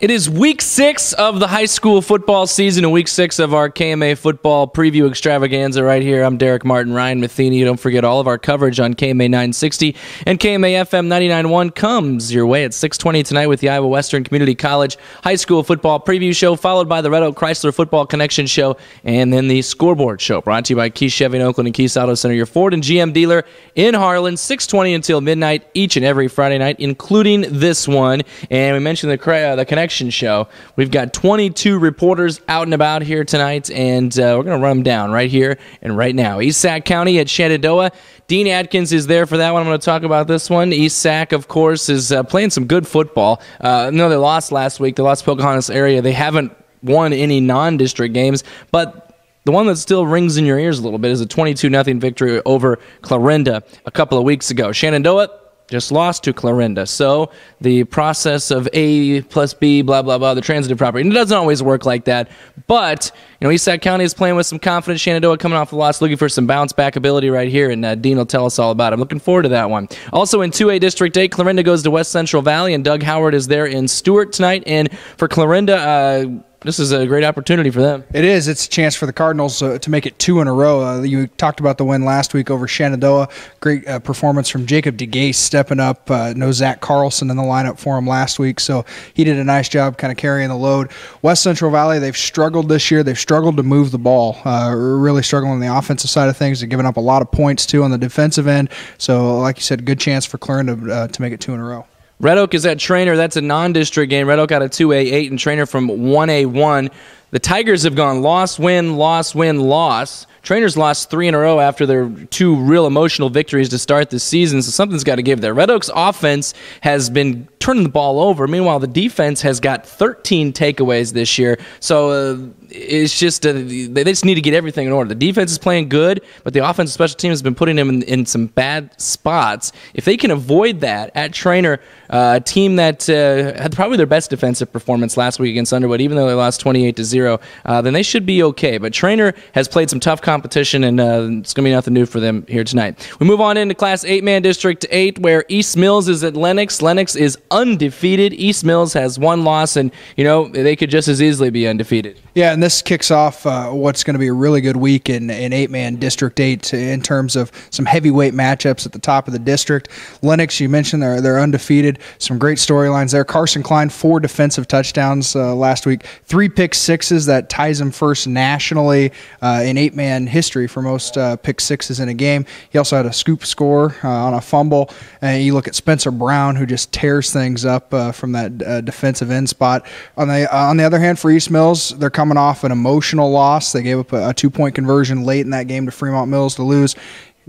It is week 6 of the high school football season and week 6 of our KMA football preview extravaganza right here. I'm Martin Ryan Matheny. Don't forget all of our coverage on KMA 960 and KMA FM 99.1 comes your way at 6:20 tonight with the Iowa Western Community College high school football preview show, followed by the Red Oak Chrysler Football Connection show, and then the scoreboard show, brought to you by Key Chevy in Oakland and Keys Auto Center, your Ford and GM dealer in Harlan, 6:20 until midnight each and every Friday night, including this one. And we mentioned the Connection show. We've got 22 reporters out and about here tonight, and we're going to run them down right here and right now. East Sac County at Shenandoah. Dean Atkins is there for that one. I'm going to talk about this one. East Sac, of course, is playing some good football. No, they lost last week. They lost Pocahontas area. They haven't won any non-district games, but the one that still rings in your ears a little bit is a 22-0 victory over Clarinda a couple of weeks ago. Shenandoah just lost to Clarinda. So the process of A plus B, blah, blah, blah, the transitive property, and it doesn't always work like that. But, East Sac County is playing with some confidence. Shenandoah coming off the loss, looking for some bounce-back ability right here, and Dean will tell us all about it. I'm looking forward to that one. Also in 2A District 8, Clarinda goes to West Central Valley, and Doug Howard is there in Stewart tonight. And for Clarinda, this is a great opportunity for them. It is. It's a chance for the Cardinals to make it 2 in a row. You talked about the win last week over Shenandoah. Great performance from Jacob DeGase stepping up. No Zach Carlson in the lineup for him last week, so he did a nice job kind of carrying the load. West Central Valley, they've struggled this year. They've struggled to move the ball. Really struggling on the offensive side of things. They're giving up a lot of points, too, on the defensive end. So, like you said, good chance for Clarinda to make it 2 in a row. Red Oak is at Trainer. That's a non-district game. Red Oak out of 2A8 and Trainer from 1A1. The Tigers have gone loss, win, loss, win, loss. Trainer's lost 3 in a row after their 2 real emotional victories to start the season, so something's got to give there. Red Oak's offense has been turning the ball over. Meanwhile, the defense has got 13 takeaways this year, so it's just they just need to get everything in order. The defense is playing good, but the offensive special team has been putting them in some bad spots. If they can avoid that at Trainer, a team that had probably their best defensive performance last week against Underwood, even though they lost 28-0, then they should be okay. But Trainer has played some tough competition, and it's going to be nothing new for them here tonight. We move on into Class 8-man District 8, where East Mills is at Lennox. Lennox is undefeated. East Mills has 1 loss, and, they could just as easily be undefeated. Yeah, and this kicks off what's going to be a really good week in 8-man District 8 in terms of some heavyweight matchups at the top of the district. Lennox, you mentioned, they're undefeated. Some great storylines there. Carson Klein, 4 defensive touchdowns last week. 3 pick-sixes. That ties him first nationally in 8-man history for most pick-sixes in a game. He also had a scoop score on a fumble. And you look at Spencer Brown, who just tears things up from that defensive end spot. On the other hand, for East Mills, they're coming off an emotional loss. They gave up a 2-point conversion late in that game to Fremont Mills to lose.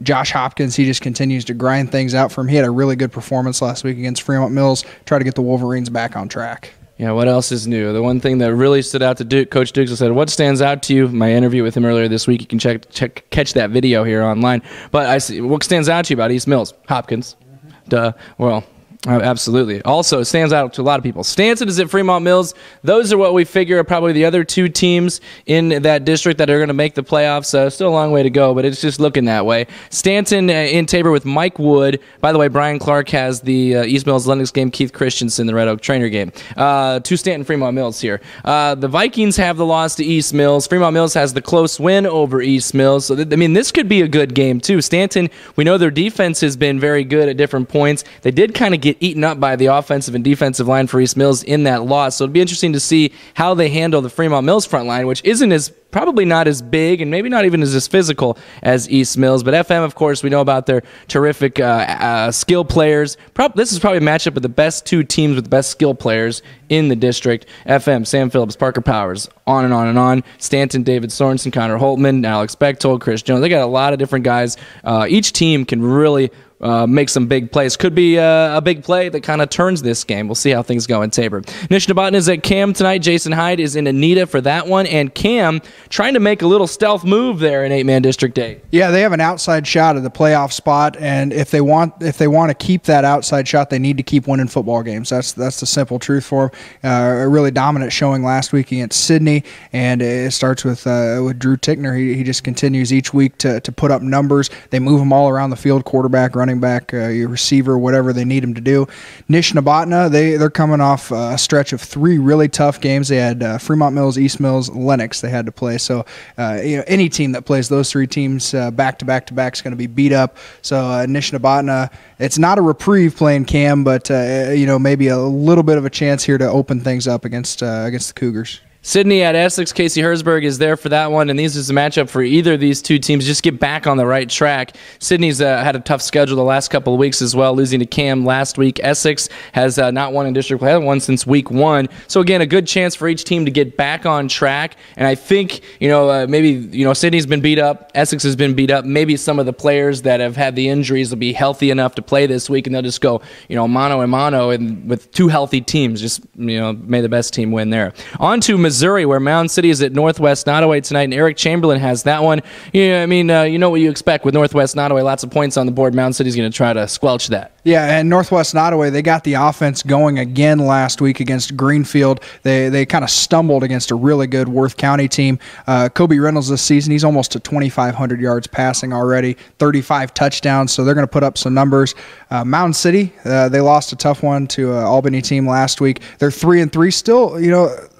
Josh Hopkins, he just continues to grind things out for him. He had a really good performance last week against Fremont Mills, try to get the Wolverines back on track. Yeah, what else is new? The one thing that really stood out to Coach Dukes said, what stands out to you? My interview with him earlier this week, you can catch that video here online. But I see, what stands out to you about East Mills? Hopkins. Duh. Well, absolutely. Also, it stands out to a lot of people. Stanton is at Fremont Mills. Those are what we figure are probably the other 2 teams in that district that are going to make the playoffs. Still a long way to go, but it's just looking that way. Stanton in Tabor with Mike Wood. By the way, Brian Clark has the East Mills Lennox game. Keith Christensen, the Red Oak Trainer game. 2 Stanton Fremont Mills here. The Vikings have the loss to East Mills. Fremont Mills has the close win over East Mills. So, this could be a good game, too. Stanton, we know their defense has been very good at different points. They did kind of get eaten up by the offensive and defensive line for East Mills in that loss. So it'll be interesting to see how they handle the Fremont Mills front line, which probably not as big and maybe not even as physical as East Mills. But FM, of course, we know about their terrific skill players. This is probably a matchup of the best 2 teams with the best skill players in the district. FM, Sam Phillips, Parker Powers, on and on and on. Stanton, David Sorensen, Connor Holtman, Alex Bechtold, Chris Jones. They got a lot of different guys. Each team can really make some big plays. Could be a big play that kind of turns this game. We'll see how things go in Tabor. Nishnabotna is at Cam tonight. Jason Hyde is in Anita for that one. And Cam trying to make a little stealth move there in 8-man District 8. Yeah, they have an outside shot at the playoff spot, and if they want to keep that outside shot, they need to keep winning football games. That's the simple truth for them. A really dominant showing last week against Sydney, and it starts with Drew Tickner. He just continues each week to put up numbers. They move him all around the field, quarterback, running running back, your receiver, whatever they need him to do. Nishnabotna, they're coming off a stretch of 3 really tough games. They had Fremont Mills, East Mills, Lennox they had to play. So any team that plays those 3 teams back to back to back is going to be beat up. So Nishnabotna, it's not a reprieve playing Cam, but maybe a little bit of a chance here to open things up against the Cougars. Sydney at Essex. Casey Herzberg is there for that one, and this is a matchup for either of these 2 teams. Just get back on the right track. Sydney's had a tough schedule the last couple of weeks as well, losing to Cam last week. Essex has not won in district play, hasn't won since week 1. So again, a good chance for each team to get back on track. And I think maybe Sydney's been beat up, Essex has been beat up. Maybe some of the players that have had the injuries will be healthy enough to play this week, and they'll just go mano a mano, and with 2 healthy teams, just may the best team win there. On to Missouri, where Mound City is at Northwest Nottoway tonight, and Eric Chamberlain has that one. You know what you expect with Northwest Nottoway. Lots of points on the board. Mound City's going to try to squelch that. Yeah, and Northwest Nottoway, they got the offense going again last week against Greenfield. They kind of stumbled against a really good Worth County team. Kobe Reynolds this season, he's almost to 2,500 yards passing already, 35 touchdowns, so they're going to put up some numbers. Mound City, they lost a tough one to an Albany team last week. They're 3-3 still.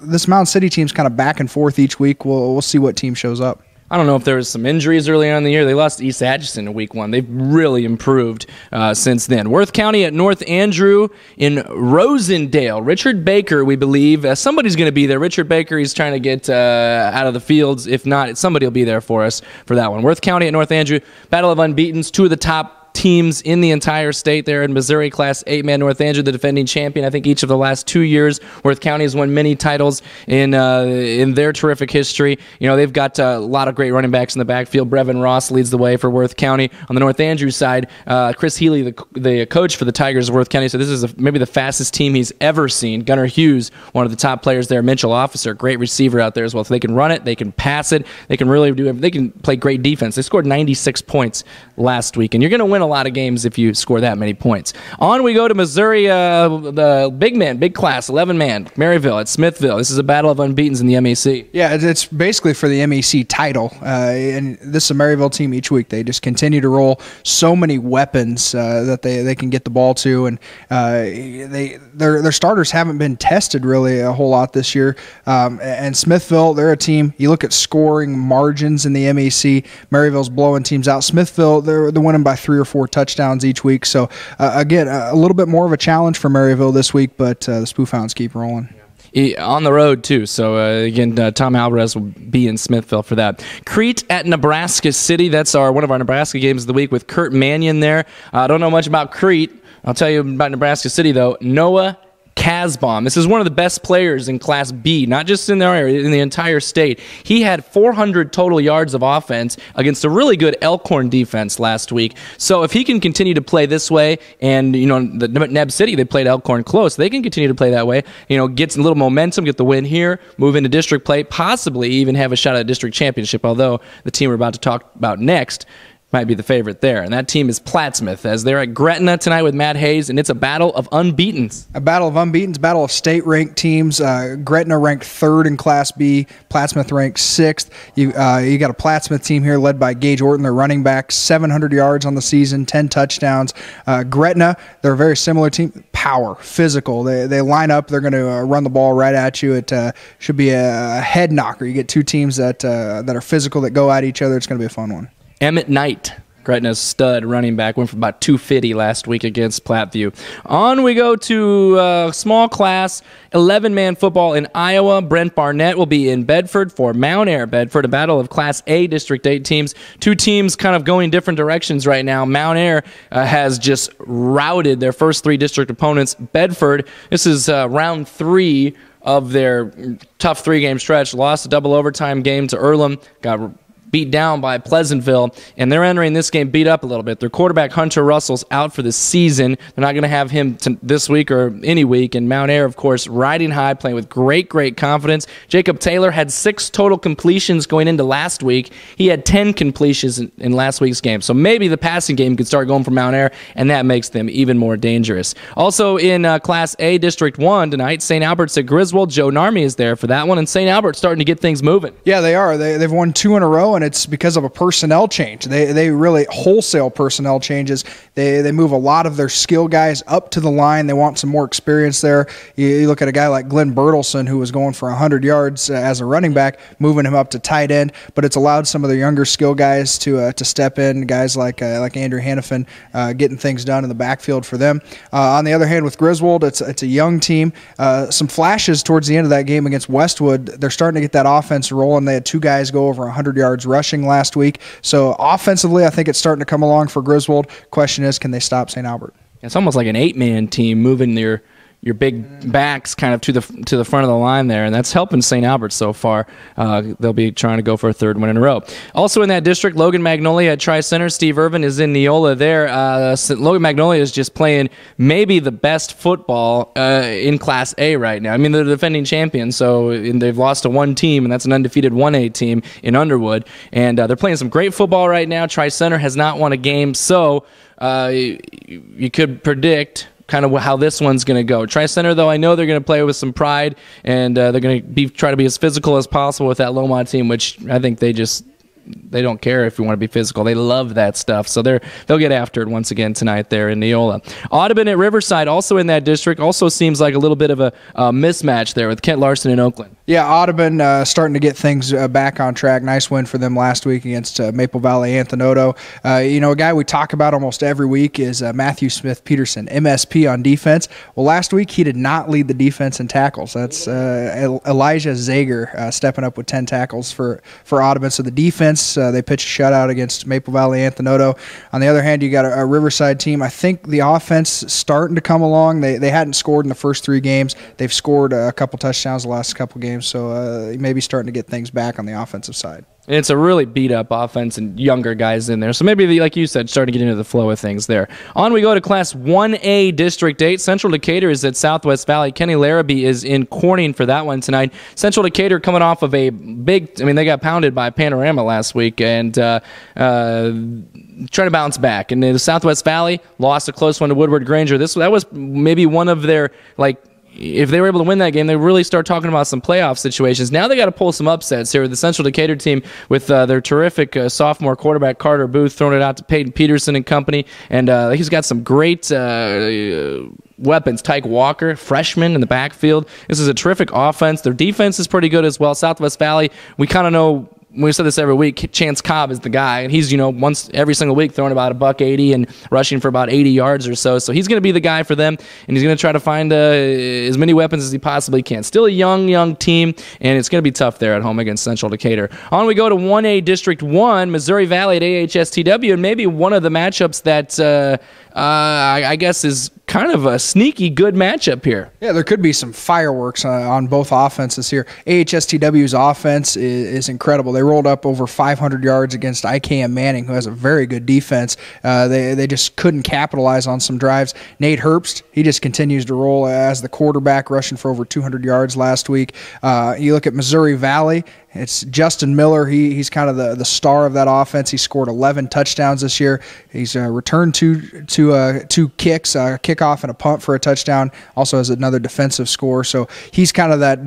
This Mound City team's kind of back and forth each week. We'll see what team shows up. I don't know if there was some injuries early on in the year. They lost to East Atchison in week 1. They've really improved since then. Worth County at North Andrew in Rosendale. Richard Baker, we believe. Somebody's going to be there. Richard Baker, he's trying to get out of the fields. If not, somebody will be there for us for that one. Worth County at North Andrew. Battle of Unbeatens. 2 of the top teams in the entire state there in Missouri. Class 8-man North Andrew, the defending champion. I think each of the last 2 years, Worth County has won many titles in their terrific history. They've got a lot of great running backs in the backfield. Brevin Ross leads the way for Worth County. On the North Andrew side, Chris Healy, the coach for the Tigers of Worth County, so this is maybe the fastest team he's ever seen. Gunnar Hughes, one of the top players there. Mitchell Officer, great receiver out there as well. So they can run it, they can pass it, they can really they can play great defense. They scored 96 points last week, and you're going to win a lot of games if you score that many points. On we go to Missouri, the big class, 11-man, Maryville at Smithville. This is a battle of unbeatens in the MAC. Yeah, it's basically for the MEC title, and this is a Maryville team each week. They just continue to roll so many weapons that they can get the ball to, and their starters haven't been tested really a whole lot this year. And Smithville, they're a team. You look at scoring margins in the MEC, Maryville's blowing teams out. Smithville, they're winning by 3 or 4 touchdowns each week. So, again, a little bit more of a challenge for Maryville this week, but the Spoofhounds keep rolling. On the road, too. So, again, Tom Alvarez will be in Smithville for that. Crete at Nebraska City. That's one of our Nebraska games of the week with Kurt Mannion there. I don't know much about Crete. I'll tell you about Nebraska City, though. Noah Casbaum. This is one of the best players in Class B, not just in their area, in the entire state. He had 400 total yards of offense against a really good Elkhorn defense last week. So if he can continue to play this way, and the Neb City, they played Elkhorn close, they can continue to play that way. Get some little momentum, get the win here, move into district play, possibly even have a shot at a district championship. Although the team we're about to talk about next might be the favorite there. And that team is Plattsmouth, as they're at Gretna tonight with Matt Hayes, and it's a battle of unbeatens. A battle of unbeatens, battle of state-ranked teams. Gretna ranked 3rd in Class B, Plattsmouth ranked 6th. You got a Plattsmouth team here led by Gage Orton, their running back, 700 yards on the season, 10 touchdowns. Gretna, they're a very similar team. Power, physical. They line up. They're going to run the ball right at you. It should be a head knocker. You get 2 teams that are physical, that go at each other. It's going to be a fun one. Emmett Knight, Gretna's stud running back, went for about 250 last week against Platteview. On we go to small class, 11-man football in Iowa. Brent Barnett will be in Bedford for Mount Air Bedford, a battle of Class A District 8 teams. 2 teams kind of going different directions right now. Mount Air has just routed their first 3 district opponents. Bedford, this is round 3 of their tough 3-game stretch. Lost a double overtime game to Earlham, got beat down by Pleasantville, and they're entering this game beat up a little bit. Their quarterback, Hunter Russell's out for the season. They're not going to have him this week or any week, and Mount Air, of course, riding high, playing with great confidence. Jacob Taylor had 6 total completions going into last week. He had 10 completions in last week's game, so maybe the passing game could start going for Mount Air, and that makes them even more dangerous. Also in Class A District 1 tonight, St. Albert's at Griswold. Joe Narmi is there for that one, and St. Albert's starting to get things moving. Yeah, they are. They've won 2 in a row, and it's because of a personnel change. They really wholesale personnel changes. They move a lot of their skill guys up to the line. They want some more experience there. You look at a guy like Glenn Bertelson, who was going for 100 yards as a running back, moving him up to tight end, but it's allowed some of their younger skill guys to step in, guys like Andrew Hannafin, getting things done in the backfield for them. On the other hand, with Griswold, it's a young team. Some flashes towards the end of that game against Westwood. They're starting to get that offense rolling. They had 2 guys go over 100 yards rushing last week. So offensively, I think it's starting to come along for Griswold. Question is, can they stop St. Albert? It's almost like an 8-man team moving your big backs kind of to the front of the line there, and that's helping St. Albert so far. They'll be trying to go for a 3rd win in a row. Also in that district, Logan Magnolia at Tri-Center. Steve Irvin is in Neola there. Logan Magnolia is just playing maybe the best football in Class A right now. I mean, they're the defending champions, so they've lost to one team, and that's an undefeated 1A team in Underwood. And they're playing some great football right now. Tri-Center has not won a game, so you could predict kind of how this one's going to go. Tri-Center, though, I know they're going to play with some pride, and they're going to try to be as physical as possible with that Lomont team, which I think they don't care if you want to be physical. They love that stuff. So they'll get after it once again tonight there in Neola. Audubon at Riverside, also in that district, also seems like a little bit of a mismatch there with Kent Larson and Oakland. Yeah, Audubon starting to get things back on track. Nice win for them last week against Maple Valley Anthenoto. A guy we talk about almost every week is Matthew Smith-Peterson, MSP on defense. Well, last week he did not lead the defense in tackles. That's Elijah Zager stepping up with 10 tackles for Audubon. So the defense, they pitched a shutout against Maple Valley Anthenoto. On the other hand, you got a Riverside team. I think the offense starting to come along. They hadn't scored in the first 3 games. They've scored a couple touchdowns the last couple games. So maybe starting to get things back on the offensive side. And it's a really beat-up offense and younger guys in there. So maybe, like you said, starting to get into the flow of things there. On we go to Class 1A District 8. Central Decatur is at Southwest Valley. Kenny Larrabee is in Corning for that one tonight. Central Decatur coming off of a they got pounded by Panorama last week and trying to bounce back. And the Southwest Valley lost a close one to Woodward Granger. That was maybe one of their, if they were able to win that game, they really start talking about some playoff situations. Now they got to pull some upsets here. The Central Decatur team with their terrific sophomore quarterback Carter Booth throwing it out to Peyton Peterson and company, and he's got some great weapons. Tyke Walker, freshman in the backfield. This is a terrific offense. Their defense is pretty good as well. Southwest Valley, we kind of know. We said this every week. Chance Cobb is the guy, and he's once every single week throwing about $180 and rushing for about 80 yards or so. So he's going to be the guy for them, and he's going to try to find as many weapons as he possibly can. Still a young team, and it's going to be tough there at home against Central Decatur. On we go to 1A District 1, Missouri Valley at AHSTW, and maybe one of the matchups that I guess is kind of a sneaky good matchup here. Yeah, there could be some fireworks on both offenses here. AHSTW's offense is incredible. They rolled up over 500 yards against IKM Manning, who has a very good defense. They just couldn't capitalize on some drives. Nate Herbst, he just continues to roll as the quarterback, rushing for over 200 yards last week. You look at Missouri Valley, it's Justin Miller. He's kind of the star of that offense. He scored 11 touchdowns this year. He's returned two kicks, a kickoff and a punt for a touchdown. Also has another defensive score. So he's kind of that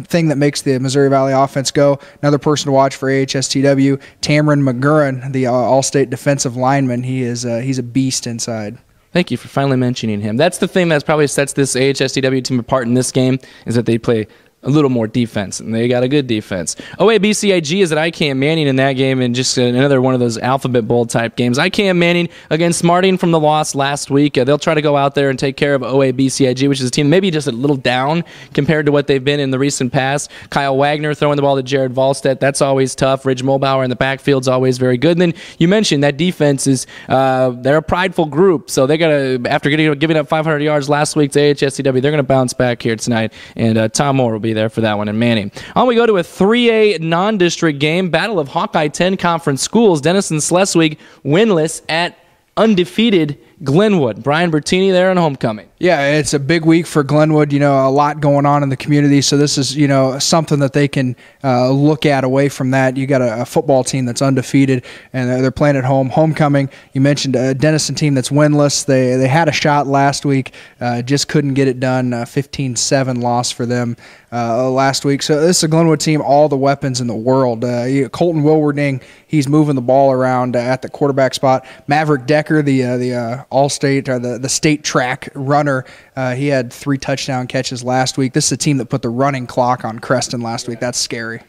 thing that makes the Missouri Valley offense go. Another person to watch for AHSTW, Tamron McGurran, the All-State defensive lineman. He's a beast inside. Thank you for finally mentioning him. That's the thing that probably sets this AHSTW team apart in this game, is that they play a little more defense, and they got a good defense. OABCIG is at IKM Manning in that game, and just another one of those Alphabet Bowl type games. IKM Manning against Martin from the loss last week. They'll try to go out there and take care of OABCIG, which is a team maybe just a little down compared to what they've been in the recent past. Kyle Wagner throwing the ball to Jared Volstedt. That's always tough. Ridge Mulbauer in the backfield's always very good. And then you mentioned that defense is they're a prideful group, so they got to, after giving up 500 yards last week to AHSTW, they're going to bounce back here tonight, and Tom Moore will be there for that one in Manning. On we go to a 3A non-district game, Battle of Hawkeye 10 Conference Schools. Denison Schleswig winless at undefeated Glenwood. Brian Bertini there in homecoming. Yeah, it's a big week for Glenwood. You know, a lot going on in the community. So this is, you know, something that they can look at away from that. You got a football team that's undefeated, and they're playing at home. Homecoming, you mentioned a Denison team that's winless. They had a shot last week, just couldn't get it done. 15-7 loss for them last week. So this is a Glenwood team, all the weapons in the world. Colton Wilwarding, he's moving the ball around at the quarterback spot. Maverick Decker, the all-state or the state track runner, he had 3 touchdown catches last week. This is a team that put the running clock on Creston last week. That's scary.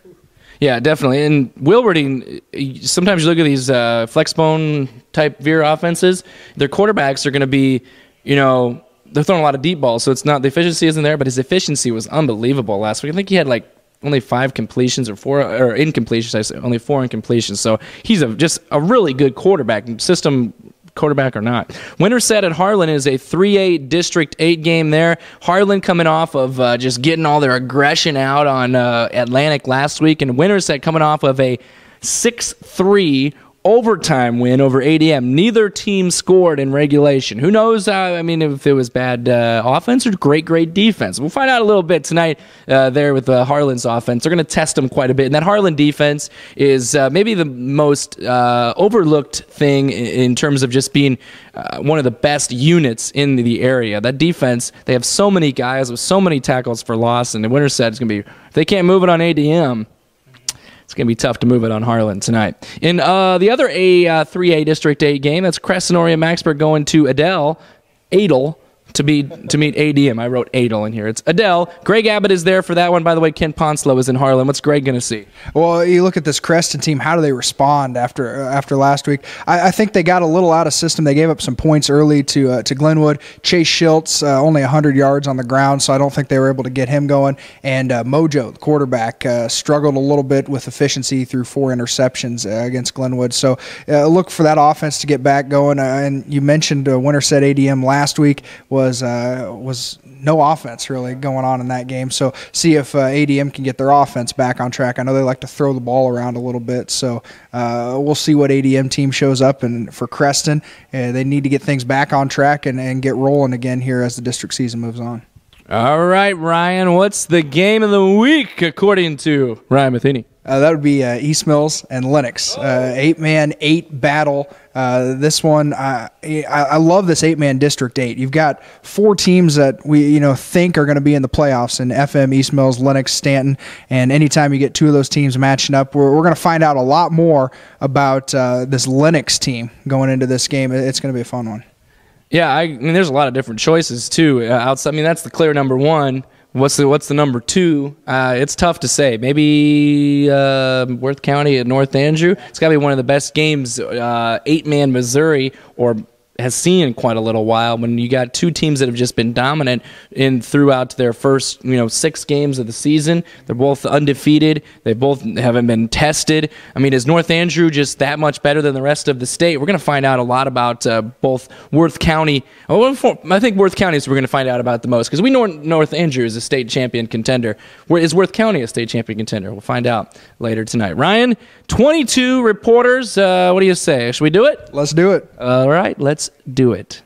Yeah, definitely. And Wilwarding, sometimes you look at these flexbone type veer offenses, their quarterbacks are going to be, you know, they're throwing a lot of deep balls, so it's not, the efficiency isn't there, but his efficiency was unbelievable last week. I think he had like only 5 completions or incompletions. I say only 4 incompletions. So he's just a really good quarterback, system quarterback or not. Winterset at Harlan is a 3A District 8 game there. Harlan coming off of just getting all their aggression out on Atlantic last week, and Winterset coming off of a 6-3 overtime win over ADM. Neither team scored in regulation. Who knows? I mean, if it was bad offense or great defense. We'll find out a little bit tonight there with Harlan's offense. They're going to test them quite a bit. And that Harlan defense is maybe the most overlooked thing in terms of just being one of the best units in the area. That defense, they have so many guys with so many tackles for loss, and the Winterset is going to be, if they can't move it on ADM, it's going to be tough to move it on Harlan tonight. In the other 3A District 8 game, that's Creston Orion Maxburg going to Adel to meet ADM. I wrote Adel in here. It's Adel. Greg Abbott is there for that one. By the way, Ken Ponslow is in Harlan. What's Greg going to see? Well, you look at this Creston team. How do they respond after last week? I think they got a little out of system. They gave up some points early to Glenwood. Chase Schiltz, only 100 yards on the ground, so I don't think they were able to get him going. And Mojo, the quarterback, struggled a little bit with efficiency through 4 interceptions against Glenwood. So look for that offense to get back going. And you mentioned Winterset ADM last week was no offense really going on in that game. So see if ADM can get their offense back on track. I know they like to throw the ball around a little bit, so we'll see what ADM team shows up. And for Creston, they need to get things back on track and get rolling again here as the district season moves on. All right, Ryan, what's the game of the week according to Ryan Matheny? That would be East Mills and Lennox. 8-man, 8 battle. This one, I love this 8-man District 8. You've got 4 teams that we think are going to be in the playoffs in FM, East Mills, Lennox, Stanton. And anytime you get 2 of those teams matching up, we're going to find out a lot more about this Lennox team going into this game. It's going to be a fun one. Yeah, I mean, there's a lot of different choices too. Outside, I mean, that's the clear number 1. What's the number 2? It's tough to say. Maybe Worth County at North Andrew. It's got to be one of the best games 8-man Missouri has seen in quite a little while, when you got 2 teams that have just been dominant throughout their first 6 games of the season. They're both undefeated. They both haven't been tested. I mean, is North Andrew just that much better than the rest of the state? We're going to find out a lot about both Worth County. I think Worth County is we're going to find out about the most, because we know North Andrew is a state champion contender. Is Worth County a state champion contender? We'll find out later tonight. Ryan, 22 reporters. What do you say? Should we do it? Let's do it. All right, let's do it.